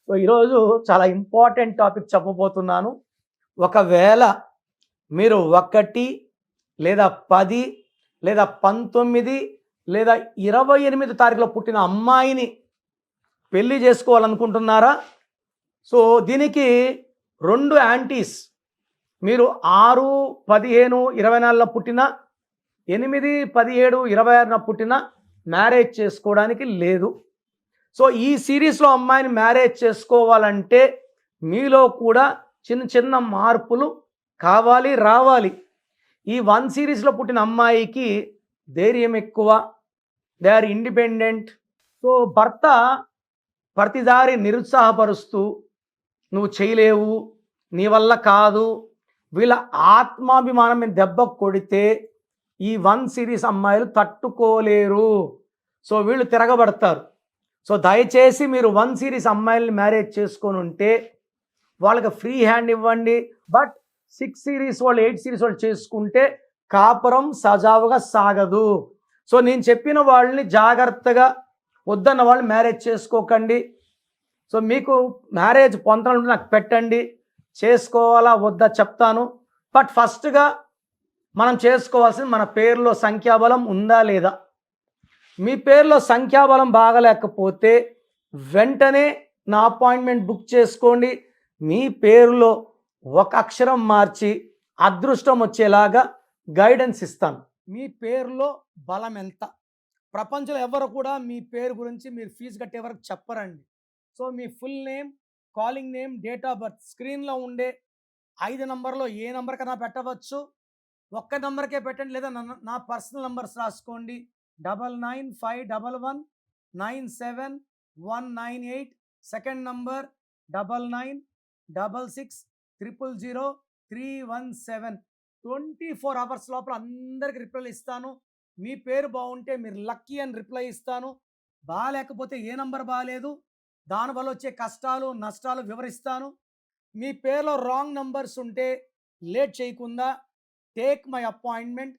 So ఈరోజు చాలా important topic చెప్పబోతున్నాను. ఒకవేళ మీరు 1 లేదా 10 లేదా 19 లేదా 28 తారీఖులో పుట్టిన అమ్మాయిని పెళ్లి చేసుకోవాలనుకుంటున్నారా? సో దీనికి 2 యాంటీస్. మీరు 6, 15, 24లో పుట్టిన, 8, 17, 26న పుట్టిన మ్యారేజ్ చేసుకోవడానికి లేదు. సో ఈ సిరీస్లో అమ్మాయిని మ్యారేజ్ చేసుకోవాలంటే మీలో కూడా చిన్న చిన్న మార్పులు కావాలి, రావాలి. ఈ 1 సిరీస్లో పుట్టిన అమ్మాయికి ధైర్యం ఎక్కువ, దే ఆర్ ఇండిపెండెంట్. సో భర్త ప్రతిదారి నిరుత్సాహపరుస్తూ నువ్వు చేయలేవు, నీ వల్ల కాదు, వీళ్ళ ఆత్మాభిమానం మీద దెబ్బ కొడితే ఈ 1 సిరీస్ అమ్మాయిలు తట్టుకోలేరు. సో వీళ్ళు తిరగబడతారు. సో దయచేసి మీరు 1 సిరీస్ అమ్మాయిల్ని మ్యారేజ్ చేసుకొని ఉంటే వాళ్ళకి ఫ్రీ హ్యాండ్ ఇవ్వండి. బట్ 6 సిరీస్ వాళ్ళు, 8 సిరీస్ వాళ్ళు చేసుకుంటే కాపురం సజావుగా సాగదు. సో నేను చెప్పిన వాళ్ళని జాగ్రత్తగా, వద్దన్న వాళ్ళు మ్యారేజ్ చేసుకోకండి. సో మీకు మ్యారేజ్ పొందాలంటే నాకు పెట్టండి, చేసుకోవాలా వద్దా చెప్తాను. బట్ ఫస్ట్గా మనం చేసుకోవాల్సింది మన పేరులో సంఖ్యాబలం ఉందా లేదా. మీ పేరులో సంఖ్యాబలం బాగలేకపోతే వెంటనే నా అపాయింట్మెంట్ బుక్ చేసుకోండి. మీ పేరులో ఒక అక్షరం మార్చి అదృష్టం వచ్చేలాగా గైడెన్స్ ఇస్తాను. మీ పేరులో బలం ఎంత? ప్రపంచంలో ఎవరు కూడా మీ పేరు గురించి మీరు ఫీజు కట్టే వరకు చెప్పరండి. సో మీ full name, calling name, date of birth స్క్రీన్లో ఉండే 5 నంబర్లో ఏ నెంబర్ కన్నా పెట్టవచ్చు. ఒక్క నెంబర్కే పెట్టండి, లేదా నా పర్సనల్ నంబర్స్ రాసుకోండి. 9955119798. Second number 9966000317. 24 అవర్స్ లోపల అందరికి రిప్లై ఇస్తాను. మీ పేరు బాగుంటే మీరు లక్కీ అని రిప్లై ఇస్తాను. బాగాలేకపోతే ఏ నంబర్ బాగాలేదు, దానివల్ల వచ్చే కష్టాలు నష్టాలు వివరిస్తాను. మీ పేరులో రాంగ్ నంబర్స్ ఉంటే లేట్ చేయకుండా టేక్ మై అపాయింట్మెంట్.